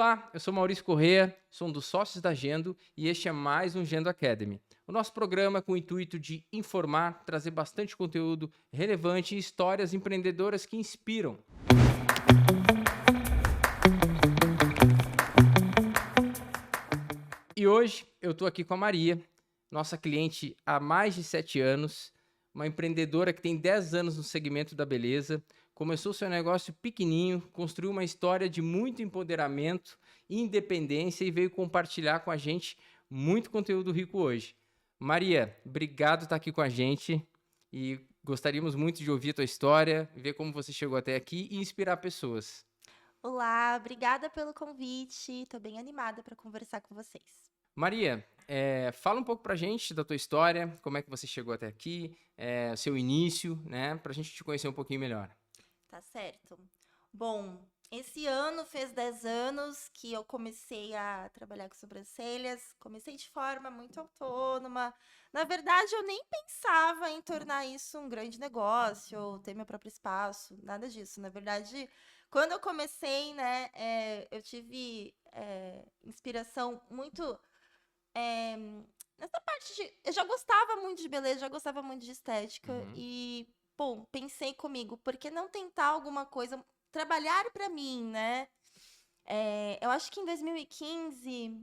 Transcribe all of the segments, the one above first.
Olá, eu sou Maurício Corrêa, sou um dos sócios da Gendo e este é mais um Gendo Academy. O nosso programa é com o intuito de informar, trazer bastante conteúdo relevante e histórias empreendedoras que inspiram. E hoje eu estou aqui com a Maria, nossa cliente há mais de 7 anos, uma empreendedora que tem 10 anos no segmento da beleza, começou seu negócio pequenininho, construiu uma história de muito empoderamento e independência e veio compartilhar com a gente muito conteúdo rico hoje. Maria, obrigado por estar aqui com a gente e gostaríamos muito de ouvir a tua história, ver como você chegou até aqui e inspirar pessoas. Olá, obrigada pelo convite. Estou bem animada para conversar com vocês. Maria, fala um pouco pra gente da tua história, como é que você chegou até aqui, seu início, né, pra gente te conhecer um pouquinho melhor. Tá certo? Bom, esse ano fez 10 anos que eu comecei a trabalhar com sobrancelhas. Comecei de forma muito autônoma. Na verdade, eu nem pensava em tornar isso um grande negócio ou ter meu próprio espaço, nada disso. Na verdade, quando eu comecei, né, eu tive inspiração muito É, nessa parte de. Eu já gostava muito de beleza, já gostava muito de estética. Uhum. E, bom, pensei comigo, por que não tentar alguma coisa, trabalhar pra mim, né? Eu acho que em 2015,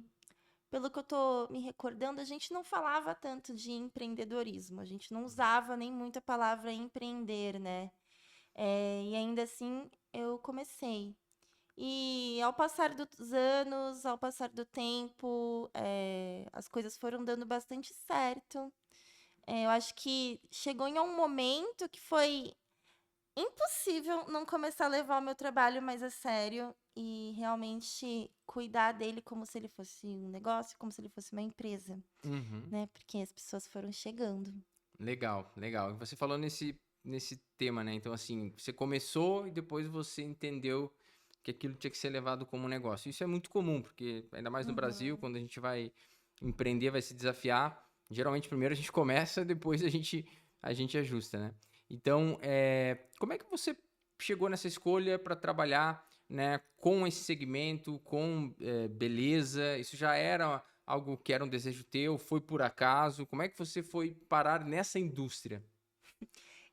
pelo que eu tô me recordando, a gente não falava tanto de empreendedorismo, a gente não usava nem muito a palavra empreender, né? E ainda assim eu comecei. E ao passar dos anos, ao passar do tempo, as coisas foram dando bastante certo. Eu acho que chegou em um momento que foi impossível não começar a levar o meu trabalho mais a sério e realmente cuidar dele como se ele fosse um negócio, como se ele fosse uma empresa, Uhum. né? Porque as pessoas foram chegando. Legal, legal. E você falou nesse tema, né? Então, assim, você começou e depois você entendeu que aquilo tinha que ser levado como um negócio. Isso é muito comum, porque ainda mais no Brasil, Uhum. quando a gente vai empreender, vai se desafiar, geralmente primeiro a gente começa, depois a gente ajusta, né? Então, como é que você chegou nessa escolha para trabalhar, né, com esse segmento, com beleza? Isso já era algo que era um desejo teu? Foi por acaso? Como é que você foi parar nessa indústria?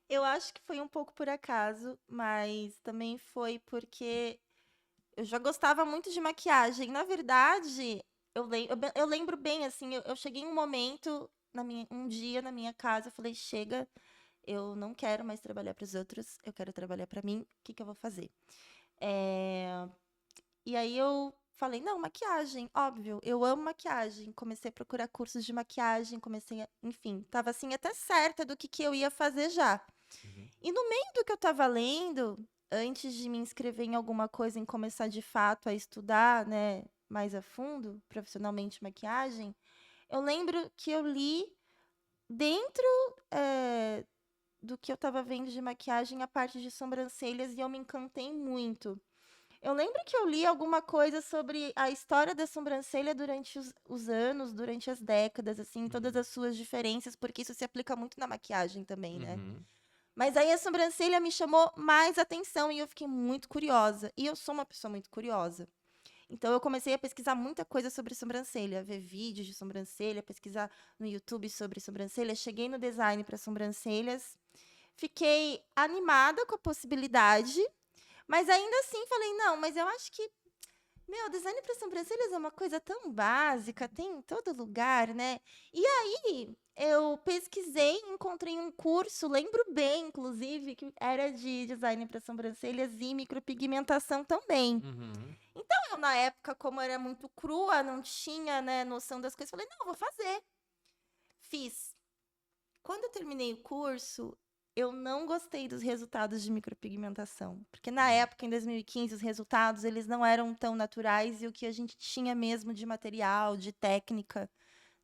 Eu acho que foi um pouco por acaso, mas também foi porque eu já gostava muito de maquiagem. Na verdade, eu lembro bem, assim, eu cheguei em um momento, um dia na minha casa, eu falei, chega, eu não quero mais trabalhar para os outros, eu quero trabalhar para mim, o que que eu vou fazer? Eh, E aí eu falei, não, maquiagem, óbvio, eu amo maquiagem. Comecei a procurar cursos de maquiagem, enfim, tava assim até certa do que eu ia fazer já. Uhum. E no meio do que eu estava lendo, antes de me inscrever em alguma coisa, em começar de fato a estudar, né, mais a fundo, profissionalmente maquiagem, eu lembro que eu li dentro do que eu estava vendo de maquiagem a parte de sobrancelhas e eu me encantei muito. Eu lembro que eu li alguma coisa sobre a história da sobrancelha durante os anos, durante as décadas, assim, todas Uhum. as suas diferenças, porque isso se aplica muito na maquiagem também, né? Uhum. Mas aí a sobrancelha me chamou mais atenção e eu fiquei muito curiosa. E eu sou uma pessoa muito curiosa. Então eu comecei a pesquisar muita coisa sobre sobrancelha, ver vídeos de sobrancelha, pesquisar no YouTube sobre sobrancelha. Cheguei no design para sobrancelhas, fiquei animada com a possibilidade, mas ainda assim falei, não, mas eu acho que meu, design para sobrancelhas é uma coisa tão básica, tem em todo lugar, né? E aí, eu pesquisei, encontrei um curso, lembro bem, inclusive, que era de design para sobrancelhas e micropigmentação também. Uhum. Então, eu, na época, como era muito crua, não tinha, né, noção das coisas, falei, não, vou fazer. Fiz. Quando eu terminei o curso, eu não gostei dos resultados de micropigmentação, porque na Uhum. época, em 2015, os resultados eles não eram tão naturais e o que a gente tinha mesmo de material, de técnica,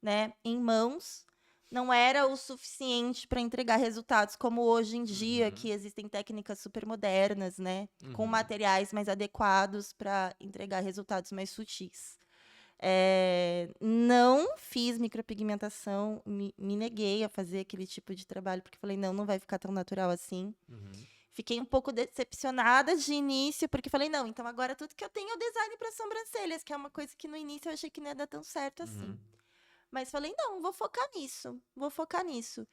né, em mãos, não era o suficiente para entregar resultados como hoje em dia, Uhum. que existem técnicas super modernas, né, com Uhum. materiais mais adequados para entregar resultados mais sutis. Não fiz micropigmentação, me neguei a fazer aquele tipo de trabalho, porque falei, não, não vai ficar tão natural assim. Uhum. Fiquei um pouco decepcionada de início, porque falei, não, então agora tudo que eu tenho é o design para sobrancelhas, que é uma coisa que no início eu achei que não ia dar tão certo assim. Uhum. Mas falei, não, vou focar nisso, vou focar nisso.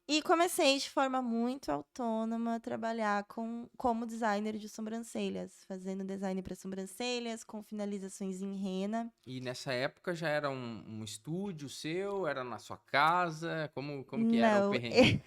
E comecei de forma muito autônoma a trabalhar como designer de sobrancelhas, fazendo design para sobrancelhas, com finalizações em rena. E nessa época já era um estúdio seu? Era na sua casa? Como que era o Não, perrengue?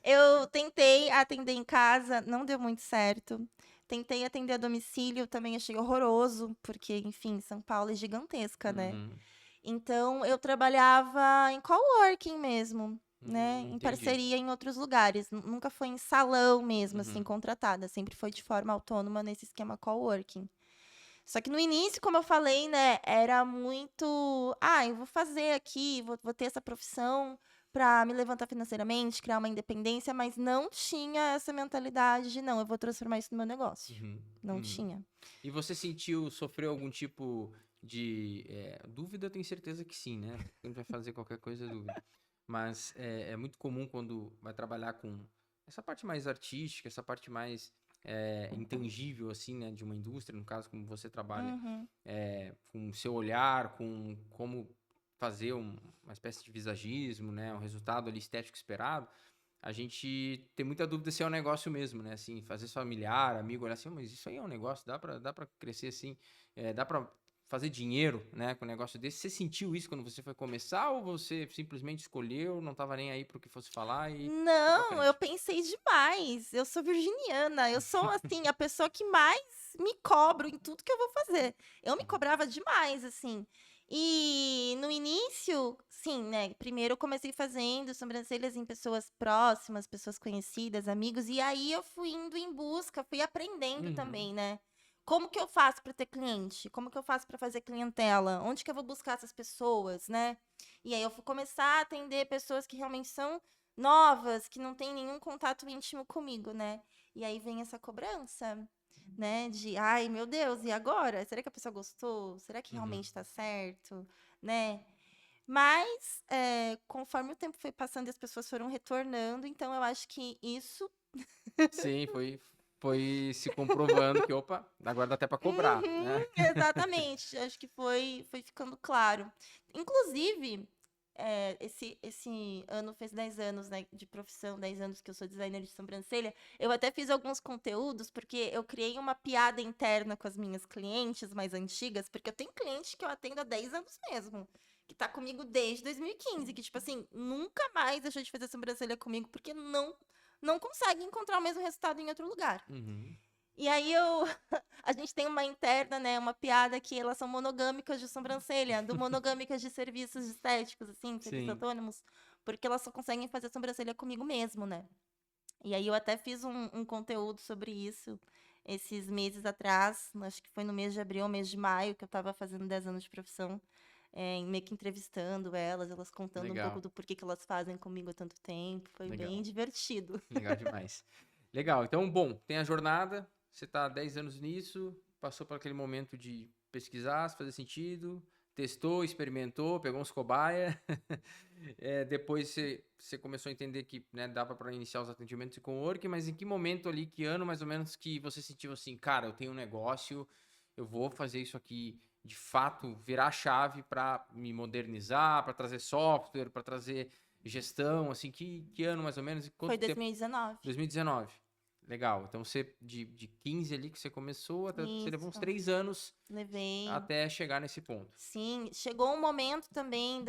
eu tentei atender em casa, não deu muito certo. Tentei atender a domicílio, também achei horroroso, porque, enfim, São Paulo é gigantesca, né? Uhum. Então, eu trabalhava em coworking mesmo, né? Em Entendi. parceria em outros lugares. Nunca foi em salão mesmo, assim, Uhum. contratada. Sempre foi de forma autônoma nesse esquema coworking. Só que no início, como eu falei, né, era muito. Ah, eu vou fazer aqui, vou ter essa profissão para me levantar financeiramente, criar uma independência, mas não tinha essa mentalidade de, não, eu vou transformar isso no meu negócio. Uhum. Não Uhum. tinha. E você sofreu algum tipo de dúvida? Eu tenho certeza que sim, né? Quem vai fazer qualquer coisa é dúvida. Mas é muito comum quando vai trabalhar com essa parte mais artística, essa parte mais intangível, assim, né? De uma indústria, no caso, como você trabalha, Uhum. com o seu olhar, com como fazer uma espécie de visagismo, né? Um resultado ali estético esperado. A gente tem muita dúvida se é um negócio mesmo, né? Assim, fazer familiar, amigo, olhar assim, mas isso aí é um negócio, dá pra crescer assim, dá pra fazer dinheiro, né, com um negócio desse. Você sentiu isso quando você foi começar ou você simplesmente escolheu, não tava nem aí pro que fosse falar e foi pra Não, eu frente? pensei demais. Eu sou virginiana. Eu sou, assim, a pessoa que mais me cobro em tudo que eu vou fazer. Eu me cobrava demais, assim. E no início, sim, né? Primeiro eu comecei fazendo sobrancelhas em pessoas próximas, pessoas conhecidas, amigos. E aí eu fui indo em busca, fui aprendendo Uhum, também, né? Como que eu faço para ter cliente? Como que eu faço para fazer clientela? Onde que eu vou buscar essas pessoas, né? E aí eu fui começar a atender pessoas que realmente são novas, que não têm nenhum contato íntimo comigo, né? E aí vem essa cobrança, né? De, ai, meu Deus, e agora? Será que a pessoa gostou? Será que uhum. realmente tá certo? Né? Mas, conforme o tempo foi passando e as pessoas foram retornando, então eu acho que isso. Sim, foi se comprovando que, opa, agora dá até pra cobrar, né? Uhum, exatamente. Acho que foi ficando claro. Inclusive, esse ano fez 10 anos, né, de profissão, 10 anos que eu sou designer de sobrancelha. Eu até fiz alguns conteúdos, porque eu criei uma piada interna com as minhas clientes mais antigas, porque eu tenho cliente que eu atendo há 10 anos mesmo, que tá comigo desde 2015, que, tipo assim, nunca mais deixou de fazer sobrancelha comigo, porque não consegue encontrar o mesmo resultado em outro lugar. Uhum. E aí a gente tem uma interna, né, uma piada que elas são monogâmicas de sobrancelha, do monogâmicas de serviços estéticos, assim, serviços Sim, autônomos, porque elas só conseguem fazer sobrancelha comigo mesmo, né? E aí eu até fiz um conteúdo sobre isso esses meses atrás, acho que foi no mês de abril ou mês de maio, que eu tava fazendo 10 anos de profissão, meio que entrevistando elas contando um pouco legal, do porquê que elas fazem comigo há tanto tempo, foi bem legal. divertido. Legal demais. Legal, então, bom, tem a jornada, você está há 10 anos nisso, passou por aquele momento de pesquisar se fazia sentido, testou, experimentou, pegou uns cobaia, depois você começou a entender que, né, dava para iniciar os atendimentos com o work, mas em que momento ali, que ano mais ou menos que você sentiu assim, cara, eu tenho um negócio, eu vou fazer isso aqui de fato, virar a chave para me modernizar, para trazer software, para trazer gestão, assim, que ano mais ou menos e Foi quanto tempo? 2019. 2019. Legal. Então você de 15 ali que você começou, até você levou uns Isso. 3 anos Levei. até chegar nesse ponto. Sim, chegou um momento também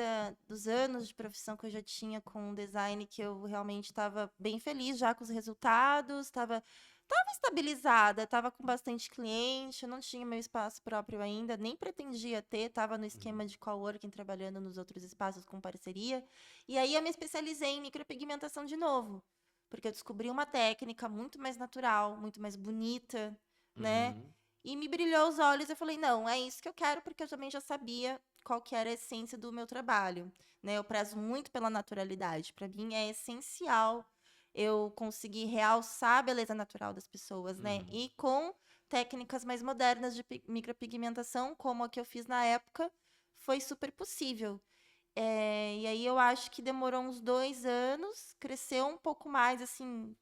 dos anos de profissão que eu já tinha com design que eu realmente estava bem feliz já com os resultados, tava estabilizada, estava com bastante cliente, eu não tinha meu espaço próprio ainda, nem pretendia ter, estava no Uhum. esquema de coworking, trabalhando nos outros espaços com parceria. E aí eu me especializei em micropigmentação de novo, porque eu descobri uma técnica muito mais natural, muito mais bonita, né? Uhum. E me brilhou os olhos, eu falei, não, é isso que eu quero, porque eu também já sabia qual que era a essência do meu trabalho, né? Eu prezo muito pela naturalidade. Para mim é essencial eu conseguir realçar a beleza natural das pessoas, né? Uhum. E com técnicas mais modernas de micropigmentação, como a que eu fiz na época, foi super possível. E aí eu acho que demorou uns 2 anos, cresceu um pouco mais, assim,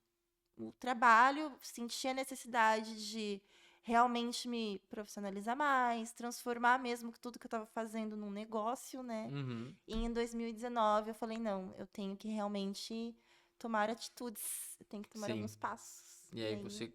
o trabalho, senti a necessidade de realmente me profissionalizar mais, transformar mesmo tudo que eu estava fazendo num negócio, né? Uhum. E em 2019 eu falei, não, eu tenho que realmente tomar atitudes, eu tenho que tomar Sim. alguns passos. E E aí aí, você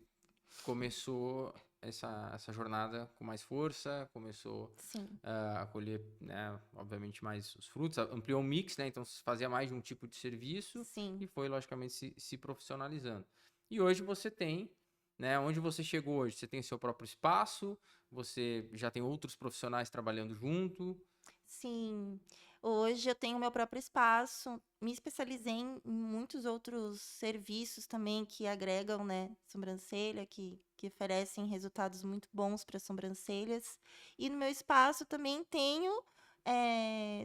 começou essa jornada com mais força, começou sim, a colher, né, obviamente, mais os frutos, ampliou o mix, né? Então você fazia mais de um tipo de serviço sim. e foi, logicamente, se profissionalizando. E hoje você tem, né? Onde você chegou hoje? Você tem seu próprio espaço, você já tem outros profissionais trabalhando junto. Sim, hoje eu tenho meu próprio espaço, me especializei em muitos outros serviços também que agregam, né, sobrancelha, que oferecem resultados muito bons para sobrancelhas. E no meu espaço também tenho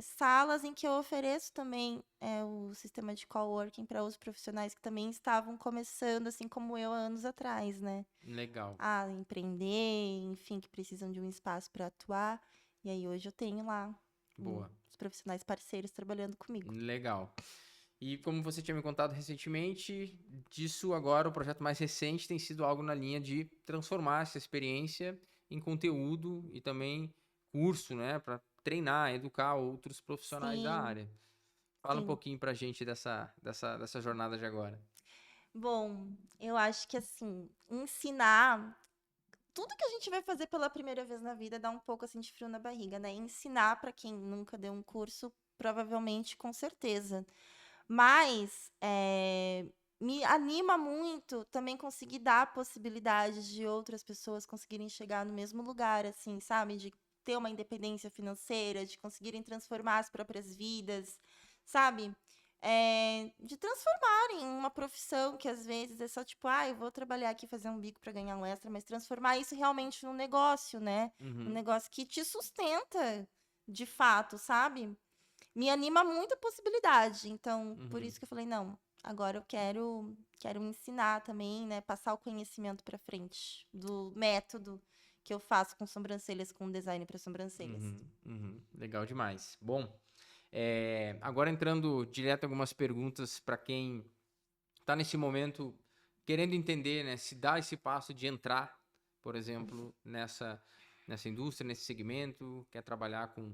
salas em que eu ofereço também o sistema de coworking para os profissionais que também estavam começando, assim como eu, há anos atrás, né? Legal, A empreender, enfim, que precisam de um espaço para atuar. E aí hoje eu tenho lá boa, os profissionais parceiros trabalhando comigo. legal. E como você tinha me contado recentemente, disso agora o projeto mais recente tem sido algo na linha de transformar essa experiência em conteúdo e também curso, né, para treinar, educar outros profissionais da Sim, área. Fala um sim. pouquinho pra gente dessa jornada de agora. Bom, eu acho que assim, ensinar tudo que a gente vai fazer pela primeira vez na vida dá um pouco assim de frio na barriga, né? Ensinar para quem nunca deu um curso, provavelmente, com certeza. Mas me anima muito também conseguir dar possibilidades de outras pessoas conseguirem chegar no mesmo lugar, assim, sabe? De ter uma independência financeira, de conseguirem transformar as próprias vidas, sabe? De transformarem uma profissão que às vezes é só tipo, ah, eu vou trabalhar aqui, fazer um bico para ganhar um extra, mas transformar isso realmente num negócio, né? Um Uhum, negócio que te sustenta de fato, sabe? Me anima muito a possibilidade. Então, por uhum. isso que eu falei, não, agora eu quero ensinar também, né, passar o conhecimento para frente do método que eu faço com sobrancelhas, com design para sobrancelhas. Uhum, uhum. Legal demais. Bom, agora entrando direto em algumas perguntas para quem está nesse momento querendo entender, né, se dá esse passo de entrar, por exemplo, nessa indústria, nesse segmento, quer trabalhar com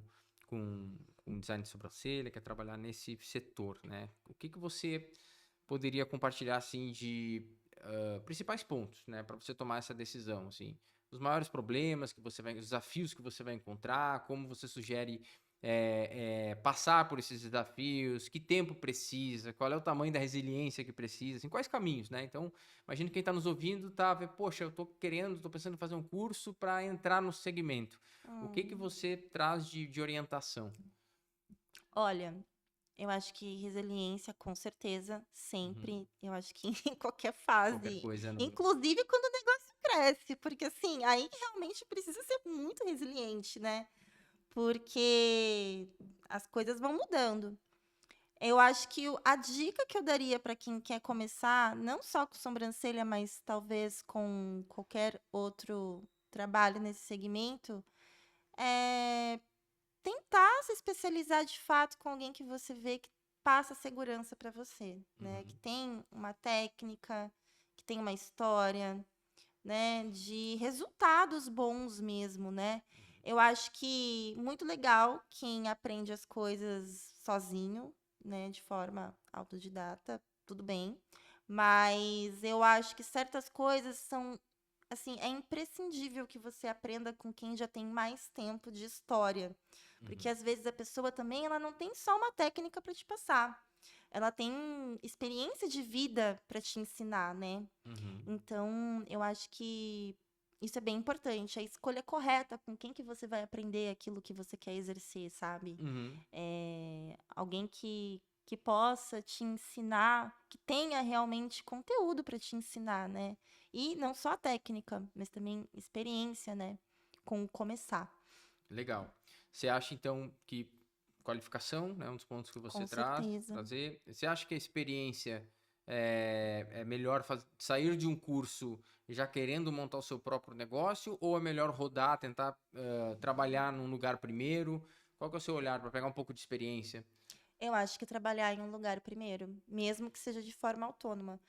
design de sobrancelha, quer trabalhar nesse setor, né? O que que você poderia compartilhar assim de principais pontos, né, para você tomar essa decisão, assim, os maiores problemas que você vai, os desafios que você vai encontrar, como você sugere passar por esses desafios, que tempo precisa, qual é o tamanho da resiliência que precisa, assim, quais caminhos, né? Então, imagino que quem está nos ouvindo tá, poxa, eu estou pensando em fazer um curso para entrar no segmento. O que que Hum, você traz de orientação? olha, eu acho que resiliência, com certeza, Uhum. sempre. Eu acho que em qualquer Qualquer fase, coisa não. inclusive quando o negócio cresce, porque assim, aí realmente precisa ser muito resiliente, né? Porque as coisas vão mudando. Eu acho que a dica que eu daria para quem quer começar, não só com sobrancelha, mas talvez com qualquer outro trabalho nesse segmento, é tentar se especializar de fato com alguém que você vê que passa segurança para você, né? Que Uhum. tem uma técnica, que tem uma história, né? De resultados bons mesmo, né? Eu acho que muito legal quem aprende as coisas sozinho, né? De forma autodidata, tudo bem. Mas eu acho que certas coisas são, assim, é imprescindível que você aprenda com quem já tem mais tempo de história. Porque Uhum. às vezes a pessoa também, ela não tem só uma técnica para te passar. Ela tem experiência de vida para te ensinar, né? Uhum. Então, eu acho que isso é bem importante. A escolha correta com quem que você vai aprender aquilo que você quer exercer, sabe? Uhum. Alguém que possa te ensinar, que tenha realmente conteúdo para te ensinar, né? E não só a técnica, mas também experiência, né? Com começar, Legal. Você acha então que qualificação, né, um dos pontos que você com traz, certeza. trazer. Você acha que a experiência é melhor sair de um curso já querendo montar o seu próprio negócio ou é melhor rodar, tentar trabalhar num lugar primeiro? Qual que é o seu olhar para pegar um pouco de experiência? Eu acho que trabalhar em um lugar primeiro, mesmo que seja de forma autônoma.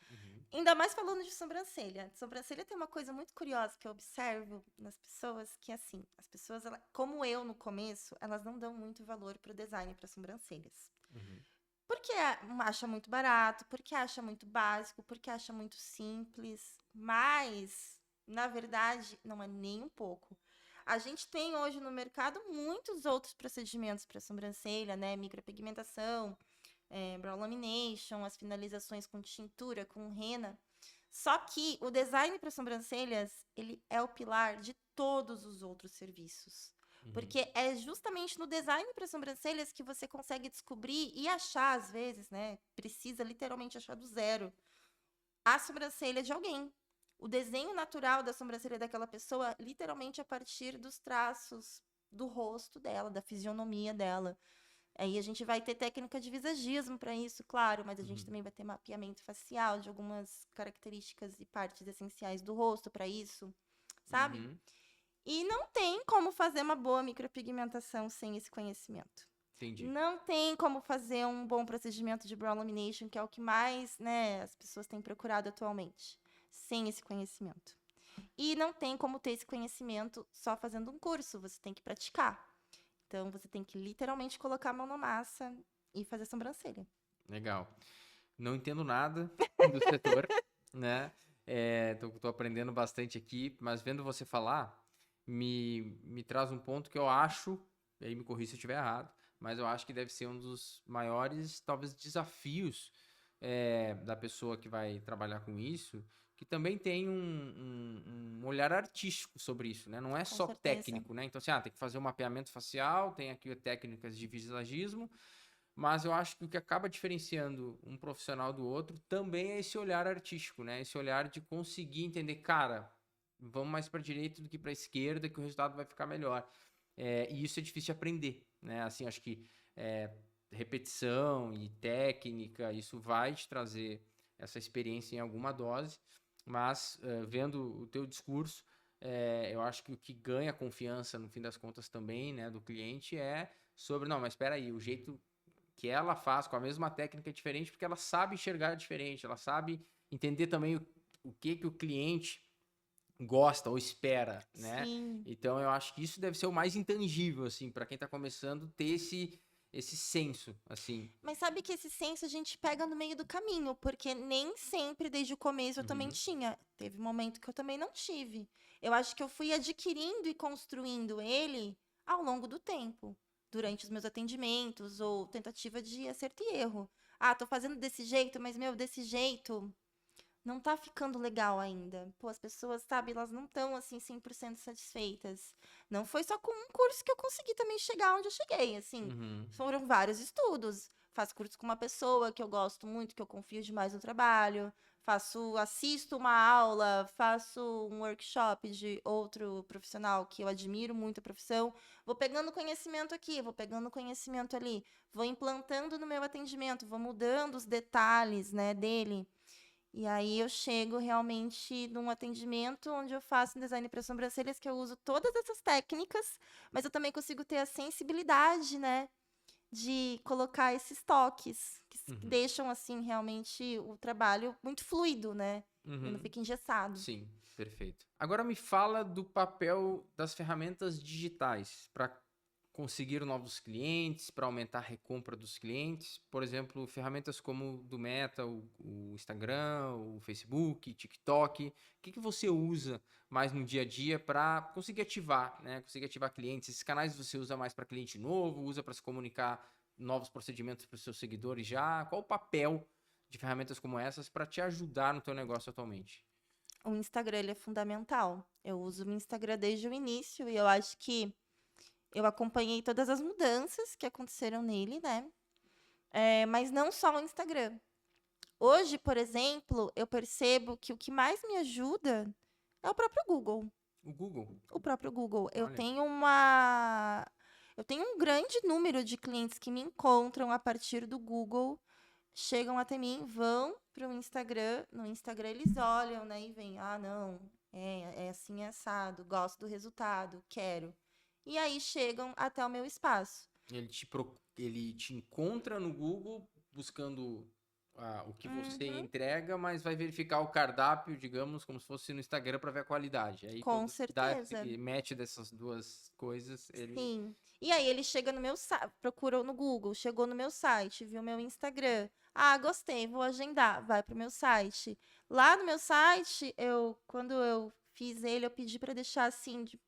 Ainda mais falando de sobrancelha. Sobrancelha tem uma coisa muito curiosa que eu observo nas pessoas, que assim, as pessoas, como eu no começo, elas não dão muito valor pro design para sobrancelhas. Uhum. Porque acha muito barato, porque acha muito básico, porque acha muito simples, mas, na verdade, não é nem um pouco. A gente tem hoje no mercado muitos outros procedimentos para sobrancelha, né? Micropigmentação, brow lamination, as finalizações com tintura, com rena. Só que o design para sobrancelhas, ele é o pilar de todos os outros serviços. Uhum. Porque é justamente no design para sobrancelhas que você consegue descobrir e achar, às vezes, né? Precisa literalmente achar do zero a sobrancelha de alguém. O desenho natural da sobrancelha daquela pessoa, literalmente a partir dos traços do rosto dela, da fisionomia dela. Aí a gente vai ter técnica de visagismo para isso, claro, mas a gente Uhum. também vai ter mapeamento facial de algumas características e partes essenciais do rosto para isso, sabe? Uhum. E não tem como fazer uma boa micropigmentação sem esse conhecimento. Entendi. Não tem como fazer um bom procedimento de brow lamination, que é o que mais, né, as pessoas têm procurado atualmente, sem esse conhecimento. E não tem como ter esse conhecimento só fazendo um curso, você tem que praticar. Então, você tem que literalmente colocar a mão na massa e fazer sobrancelha. Legal. Não entendo nada do setor, né? Tô aprendendo bastante aqui, mas vendo você falar, me traz um ponto que eu acho, e aí me corrija se eu estiver errado, mas eu acho que deve ser um dos maiores, talvez, desafios da pessoa que vai trabalhar com isso, que também tem um olhar artístico sobre isso, né? Não é Com só certeza. técnico, né? Então, assim, tem que fazer um mapeamento facial, tem aqui técnicas de visagismo, mas eu acho que o que acaba diferenciando um profissional do outro também é esse olhar artístico, né? Esse olhar de conseguir entender, cara, vamos mais para a direita do que para a esquerda, que o resultado vai ficar melhor. E isso é difícil de aprender, né? Assim, acho que repetição e técnica, isso vai te trazer essa experiência em alguma dose, mas vendo o teu discurso, eu acho que o que ganha confiança, no fim das contas, também, né, do cliente é sobre, não, mas espera aí, o jeito que ela faz com a mesma técnica é diferente, porque ela sabe enxergar diferente, ela sabe entender também o que o cliente gosta ou espera, né? Sim. Então eu acho que isso deve ser o mais intangível, assim, para quem tá começando, ter esse senso, assim. Mas sabe que esse senso a gente pega no meio do caminho, porque nem sempre desde o começo eu também Uhum. tinha. Teve um momento que eu também não tive. Eu acho que eu fui adquirindo e construindo ele ao longo do tempo, durante os meus atendimentos ou tentativa de acerto e erro. Ah, tô fazendo desse jeito, mas meu, desse jeito não tá ficando legal ainda. Pô, as pessoas, sabe, elas não estão assim 100% satisfeitas. Não foi só com um curso que eu consegui também chegar onde eu cheguei, assim. Uhum. Foram vários estudos. Faço curso com uma pessoa que eu gosto muito, que eu confio demais no trabalho. Assisto uma aula, faço um workshop de outro profissional que eu admiro muito a profissão. Vou pegando conhecimento aqui, vou pegando conhecimento ali, vou implantando no meu atendimento, vou mudando os detalhes, né, dele. E aí eu chego realmente num atendimento onde eu faço um design para sobrancelhas que eu uso todas essas técnicas, mas eu também consigo ter a sensibilidade, né, de colocar esses toques que Uhum. deixam assim realmente o trabalho muito fluido, né? Ele não Uhum. fica engessado. Sim, perfeito. Agora me fala do papel das ferramentas digitais para conseguir novos clientes, para aumentar a recompra dos clientes. Por exemplo, ferramentas como do Meta, o Instagram, o Facebook, TikTok. O que você usa mais no dia a dia para conseguir ativar, né? Conseguir ativar clientes. Esses canais você usa mais para cliente novo, usa para se comunicar novos procedimentos para os seus seguidores já? Qual o papel de ferramentas como essas para te ajudar no teu negócio atualmente? O Instagram ele é fundamental. Eu uso o Instagram desde o início e eu acho que eu acompanhei todas as mudanças que aconteceram nele, né? Mas não só o Instagram. Hoje, por exemplo, eu percebo que o que mais me ajuda é o próprio Google. O Google. O próprio Google. Olha. Eu tenho um grande número de clientes que me encontram a partir do Google, chegam até mim, vão para o Instagram. No Instagram eles olham, né, e veem, ah, não, é assim, é assado, gosto do resultado, quero. E aí chegam até o meu espaço. Ele te encontra no Google buscando o que você Uhum, entrega, mas vai verificar o cardápio, digamos, como se fosse no Instagram para ver a qualidade. Aí com quando dá certeza. esse match dessas duas coisas, ele. Sim. E aí ele chega no meu site, procurou no Google, chegou no meu site, viu meu Instagram. Ah, gostei, vou agendar, vai pro meu site. Lá no meu site, quando eu fiz ele, eu pedi para deixar assim de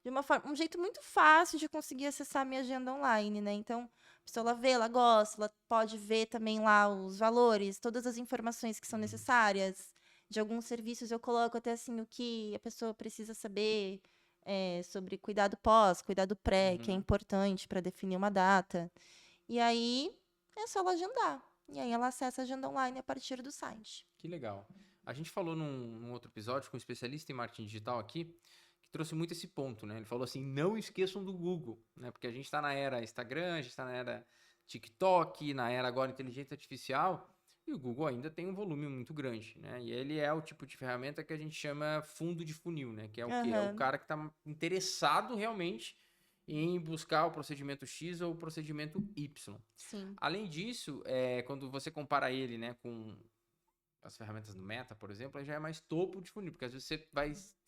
uma forma, um jeito muito fácil de conseguir acessar a minha agenda online, né? Então, a pessoa ela vê, ela gosta, ela pode ver também lá os valores, todas as informações que são Uhum, necessárias. De alguns serviços eu coloco até assim o que a pessoa precisa saber sobre cuidado pós, cuidado pré, que é uhum. importante para definir uma data. E aí é só ela agendar. E aí ela acessa a agenda online a partir do site. Que legal. A gente falou num outro episódio com um especialista em marketing digital aqui, que trouxe muito esse ponto, né? Ele falou assim, não esqueçam do Google, né? Porque a gente está na era Instagram, a gente está na era TikTok, na era agora inteligência artificial, e o Google ainda tem um volume muito grande, né? E ele é o tipo de ferramenta que a gente chama fundo de funil, né? Que é o quê? É o Aham, cara que está interessado realmente em buscar o procedimento X ou o procedimento Y. sim. Além disso, quando você compara ele, né, com as ferramentas do Meta, por exemplo, aí já é mais topo de funil, porque às vezes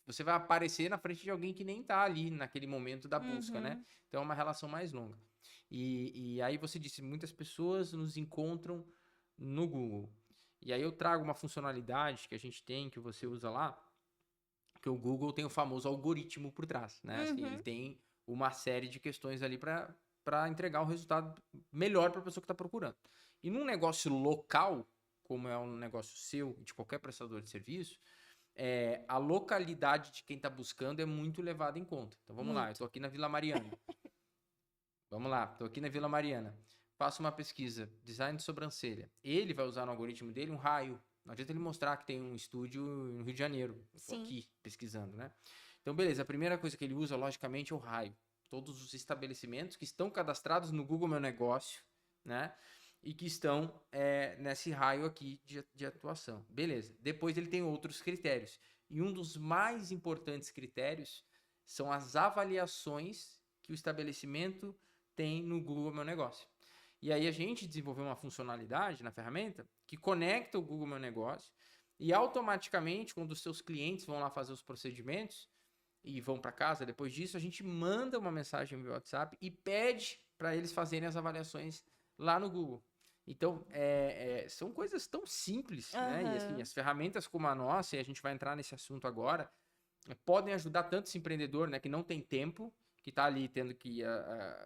você vai aparecer na frente de alguém que nem está ali naquele momento da busca, né? Uhum. Então é uma relação mais longa. E aí você disse, muitas pessoas nos encontram no Google. E aí eu trago uma funcionalidade que a gente tem, que você usa lá, que o Google tem o famoso algoritmo por trás, né? Assim, ele Uhum. tem uma série de questões ali para entregar o resultado melhor para a pessoa que está procurando. E num negócio local, como é um negócio seu, de qualquer prestador de serviço, a localidade de quem está buscando é muito levada em conta. Então vamos lá, eu Muito. estou aqui na Vila Mariana. Vamos lá, estou aqui na Vila Mariana. Faço uma pesquisa, design de sobrancelha. Ele vai usar no algoritmo dele um raio. Não adianta ele mostrar que tem um estúdio no Rio de Janeiro. Eu estou Sim. aqui pesquisando, né? Então, beleza, a primeira coisa que ele usa, logicamente, é o raio. Todos os estabelecimentos que estão cadastrados no Google Meu Negócio, né? E que estão nesse raio aqui de atuação. Beleza. Depois ele tem outros critérios. E um dos mais importantes critérios são as avaliações que o estabelecimento tem no Google Meu Negócio. E aí a gente desenvolveu uma funcionalidade na ferramenta que conecta o Google Meu Negócio e automaticamente, quando os seus clientes vão lá fazer os procedimentos e vão para casa depois disso, a gente manda uma mensagem via WhatsApp e pede para eles fazerem as avaliações lá no Google. Então, são coisas tão simples, né? E assim, Aham. as ferramentas como a nossa, e a gente vai entrar nesse assunto agora, podem ajudar tanto esse empreendedor, né, que não tem tempo, que está ali tendo que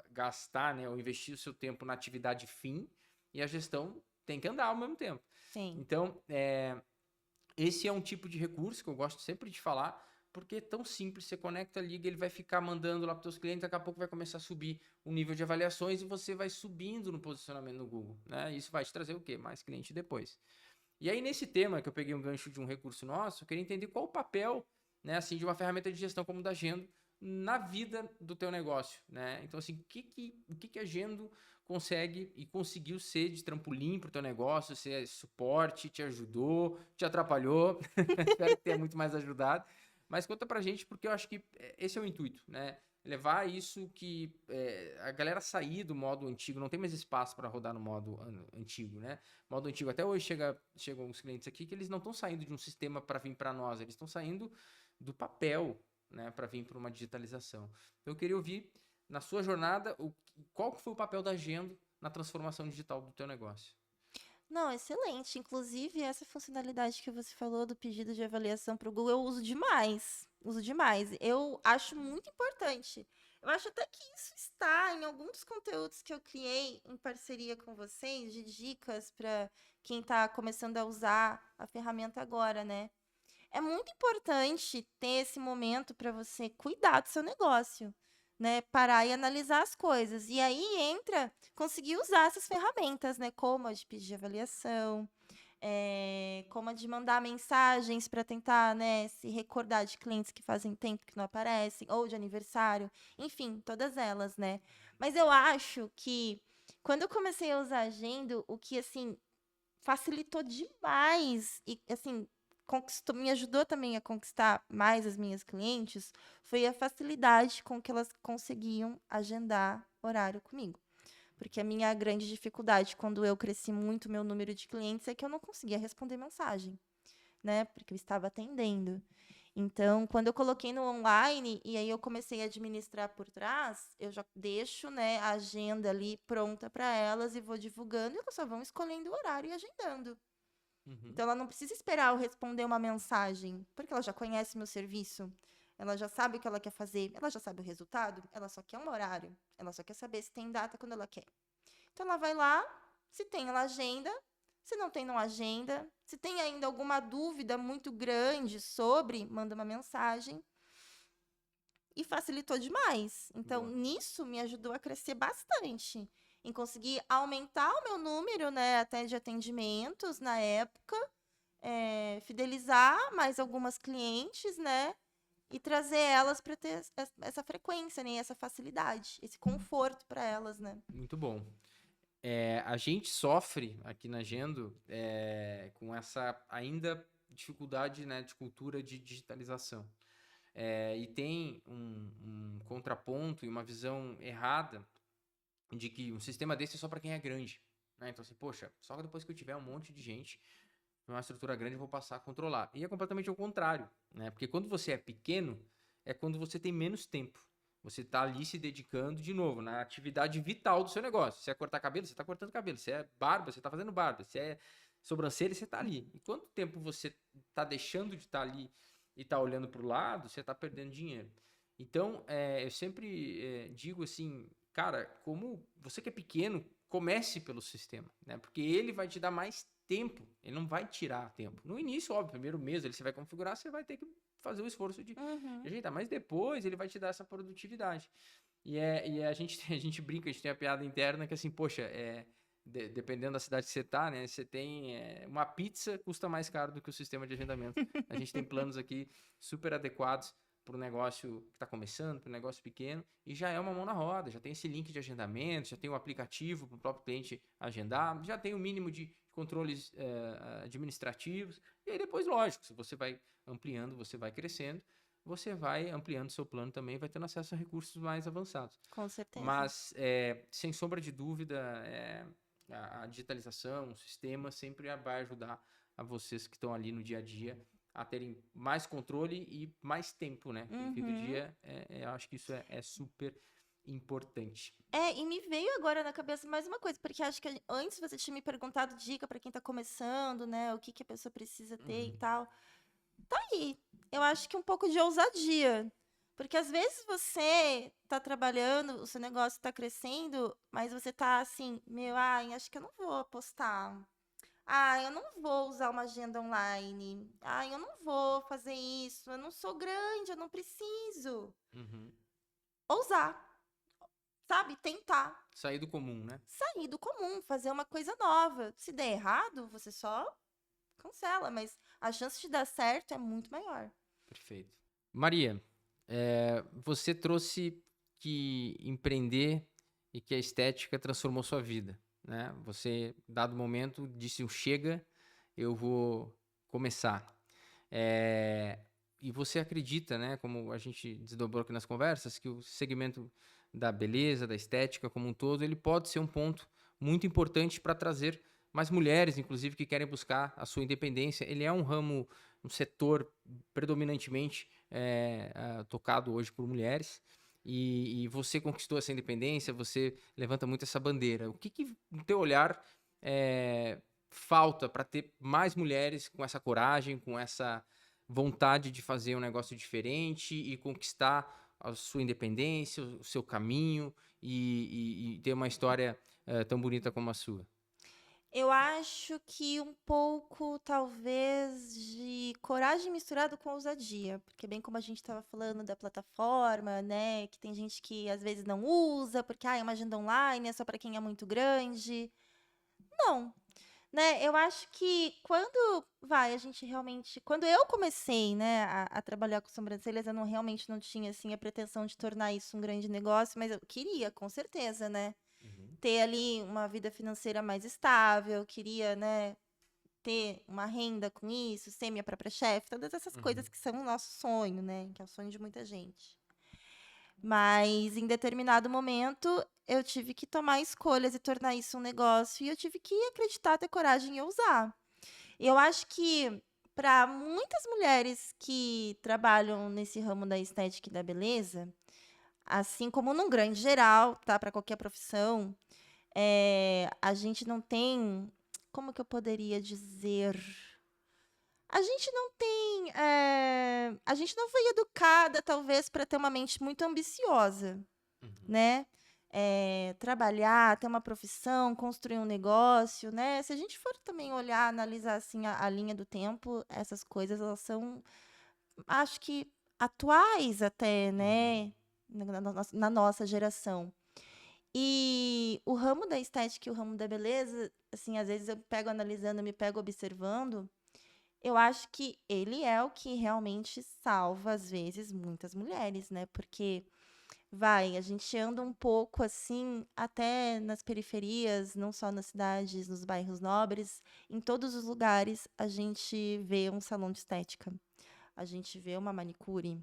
gastar, né, ou investir o seu tempo na atividade fim, e a gestão tem que andar ao mesmo tempo. Sim. Então, esse é um tipo de recurso que eu gosto sempre de falar, porque é tão simples, você conecta, liga, ele vai ficar mandando lá para os seus clientes, daqui a pouco vai começar a subir o nível de avaliações e você vai subindo no posicionamento no Google, né? Isso vai te trazer o quê? Mais cliente depois. E aí, nesse tema, que eu peguei um gancho de um recurso nosso, eu queria entender qual o papel, né, assim, de uma ferramenta de gestão como o da Gendo na vida do teu negócio, né? Então, assim, o que a Gendo consegue e conseguiu ser de trampolim para o teu negócio, ser suporte, te ajudou, te atrapalhou, espero que tenha muito mais ajudado, mas conta pra gente, porque eu acho que esse é o intuito, né? Levar isso que a galera sair do modo antigo, não tem mais espaço para rodar no modo antigo, né? Modo antigo. Até hoje chegam alguns clientes aqui que eles não estão saindo de um sistema para vir para nós, eles estão saindo do papel, né, para vir para uma digitalização. Então, eu queria ouvir, na sua jornada, qual que foi o papel da Agenda na transformação digital do teu negócio? Não, excelente. Inclusive, essa funcionalidade que você falou do pedido de avaliação para o Google, eu uso demais. Uso demais. Eu acho muito importante. Eu acho até que isso está em alguns dos conteúdos que eu criei em parceria com vocês, de dicas para quem está começando a usar a ferramenta agora, né? É muito importante ter esse momento para você cuidar do seu negócio, né? Parar e analisar as coisas. E aí entra conseguir usar essas ferramentas, né? Como a de pedir avaliação, como a de mandar mensagens para tentar, né, se recordar de clientes que fazem tempo que não aparecem, ou de aniversário, enfim, todas elas, né? Mas eu acho que quando eu comecei a usar a Agenda, o que assim facilitou demais e assim me ajudou também a conquistar mais as minhas clientes, foi a facilidade com que elas conseguiam agendar horário comigo. Porque a minha grande dificuldade, quando eu cresci muito meu número de clientes, é que eu não conseguia responder mensagem, né? Porque eu estava atendendo. Então, quando eu coloquei no online e aí eu comecei a administrar por trás, eu já deixo, né, a agenda ali pronta para elas e vou divulgando e elas só vão escolhendo o horário e agendando. Uhum. Então, ela não precisa esperar eu responder uma mensagem, porque ela já conhece meu serviço, ela já sabe o que ela quer fazer, ela já sabe o resultado, ela só quer um horário, ela só quer saber se tem data quando ela quer. Então, ela vai lá, se tem, ela agenda, se não tem, não agenda. Se tem ainda alguma dúvida muito grande sobre, manda uma mensagem. E facilitou demais. Então, Boa. nisso me ajudou a crescer bastante. Em conseguir aumentar o meu número, né, até de atendimentos na época, fidelizar mais algumas clientes, né, e trazer elas para ter essa frequência, né, essa facilidade, esse conforto para elas, né. Muito bom. A gente sofre aqui na Gendo com essa ainda dificuldade, né, de cultura de digitalização. E tem um contraponto e uma visão errada de que um sistema desse é só para quem é grande, né? Então, assim, poxa, só depois que eu tiver um monte de gente, uma estrutura grande, eu vou passar a controlar. E é completamente ao contrário, né? Porque quando você é pequeno, é quando você tem menos tempo. Você está ali se dedicando, de novo, na atividade vital do seu negócio. Se é cortar cabelo, você está cortando cabelo. Se é barba, você está fazendo barba. Se é sobrancelha, você está ali. E quanto tempo você está deixando de estar ali e está olhando para o lado, você está perdendo dinheiro. Então, eu sempre digo assim, cara, como você que é pequeno, comece pelo sistema, né? Porque ele vai te dar mais tempo, ele não vai tirar tempo. No início, óbvio, primeiro mês ele você vai configurar, você vai ter que fazer o esforço de Uhum. ajeitar, mas depois ele vai te dar essa produtividade. A gente, a gente brinca, a gente tem a piada interna que assim, poxa, dependendo da cidade que você tá, né, você tem uma pizza custa mais caro do que o sistema de agendamento. A gente tem planos aqui super adequados para o negócio que está começando, para o negócio pequeno, e já é uma mão na roda, já tem esse link de agendamento, já tem o aplicativo para o próprio cliente agendar, já tem o mínimo de controles administrativos, e aí depois, lógico, se você vai ampliando, você vai crescendo, você vai ampliando seu plano também, vai tendo acesso a recursos mais avançados. Com certeza. Mas, sem sombra de dúvida, a digitalização, o sistema sempre vai ajudar a vocês que estão ali no dia a dia a terem mais controle e mais tempo, né? No fim do Uhum. dia, eu acho que isso é super importante. E me veio agora na cabeça mais uma coisa, porque acho que antes você tinha me perguntado dica para quem tá começando, né? O que que a pessoa precisa ter e Uhum. tal. Tá aí. Eu acho que um pouco de ousadia. Porque às vezes você tá trabalhando, o seu negócio tá crescendo, mas você tá assim, meu, ai, acho que eu não vou apostar. Ai, eu não vou usar uma agenda online. Ai, eu não vou fazer isso. Eu não sou grande, eu não preciso. Uhum. Ousar, sabe? Tentar. Sair do comum, né? Sair do comum, fazer uma coisa nova. Se der errado, você só cancela, mas a chance de dar certo é muito maior. Perfeito. Maria, você trouxe que empreender e que a estética transformou sua vida, né? Você, dado momento, disse um chega, eu vou começar. E você acredita, né, como a gente desdobrou aqui nas conversas, que o segmento da beleza, da estética como um todo, ele pode ser um ponto muito importante para trazer mais mulheres, inclusive, que querem buscar a sua independência. Ele é um ramo, um setor predominantemente tocado hoje por mulheres. E você conquistou essa independência, você levanta muito essa bandeira. O que no teu olhar, falta para ter mais mulheres com essa coragem, com essa vontade de fazer um negócio diferente e conquistar a sua independência, o seu caminho e ter uma história tão bonita como a sua? Eu acho que um pouco, talvez, de coragem misturado com ousadia, porque bem como a gente estava falando da plataforma, né, que tem gente que às vezes não usa, porque é uma agenda online, é só para quem é muito grande. Não, né? Eu acho que a gente realmente, quando eu comecei, né, a trabalhar com sobrancelhas, eu não realmente não tinha assim a pretensão de tornar isso um grande negócio, mas eu queria, com certeza, né? Uhum. Ter ali uma vida financeira mais estável, queria, né, ter uma renda com isso, ser minha própria chefe, todas essas coisas Uhum. que são o nosso sonho, né, que é o sonho de muita gente. Mas em determinado momento eu tive que tomar escolhas e tornar isso um negócio e eu tive que acreditar, ter coragem e ousar. Eu acho que para muitas mulheres que trabalham nesse ramo da estética e da beleza, assim como num grande geral, tá? Para qualquer profissão, a gente não tem. Como que eu poderia dizer? A gente não tem. A gente não foi educada, talvez, para ter uma mente muito ambiciosa, Uhum. né? Trabalhar, ter uma profissão, construir um negócio, né? Se a gente for também olhar, analisar assim a linha do tempo, essas coisas elas são, acho que atuais até, Uhum. né? Na nossa geração. E o ramo da estética e o ramo da beleza, assim, às vezes eu pego analisando, me pego observando, eu acho que ele é o que realmente salva, às vezes, muitas mulheres, né? Porque a gente anda um pouco assim, até nas periferias, não só nas cidades, nos bairros nobres, em todos os lugares a gente vê um salão de estética, a gente vê uma manicure,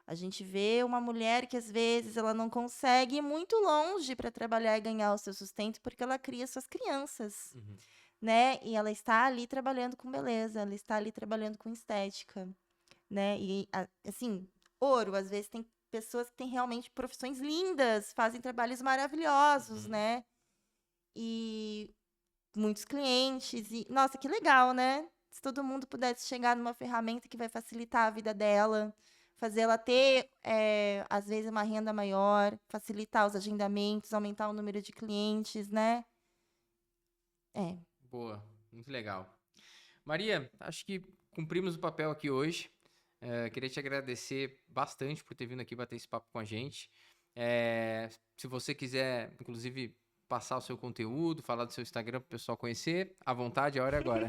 a gente vê uma mulher que às vezes ela não consegue ir muito longe para trabalhar e ganhar o seu sustento porque ela cria suas crianças, Uhum. né? E ela está ali trabalhando com beleza, ela está ali trabalhando com estética, né? E assim, ouro, às vezes tem pessoas que têm realmente profissões lindas, fazem trabalhos maravilhosos, Uhum. né? E muitos clientes e nossa, que legal, né? Se todo mundo pudesse chegar numa ferramenta que vai facilitar a vida dela, fazer ela ter, às vezes, uma renda maior, facilitar os agendamentos, aumentar o número de clientes, né? É. Boa, muito legal. Maria, acho que cumprimos o papel aqui hoje. Queria te agradecer bastante por ter vindo aqui bater esse papo com a gente. Se você quiser, inclusive, passar o seu conteúdo, falar do seu Instagram para o pessoal conhecer, à vontade, a hora é agora.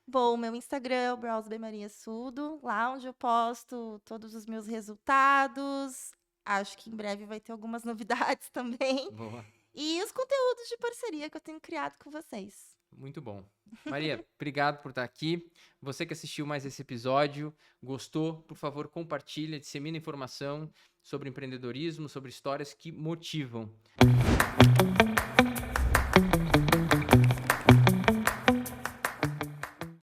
Bom, meu Instagram é o Browse B. Maria Sudo, lá onde eu posto todos os meus resultados. Acho que em breve vai ter algumas novidades também. Boa, E os conteúdos de parceria que eu tenho criado com vocês. muito bom. Maria, obrigado por estar aqui. Você que assistiu mais esse episódio, gostou, por favor, compartilha, dissemina informação sobre empreendedorismo, sobre histórias que motivam.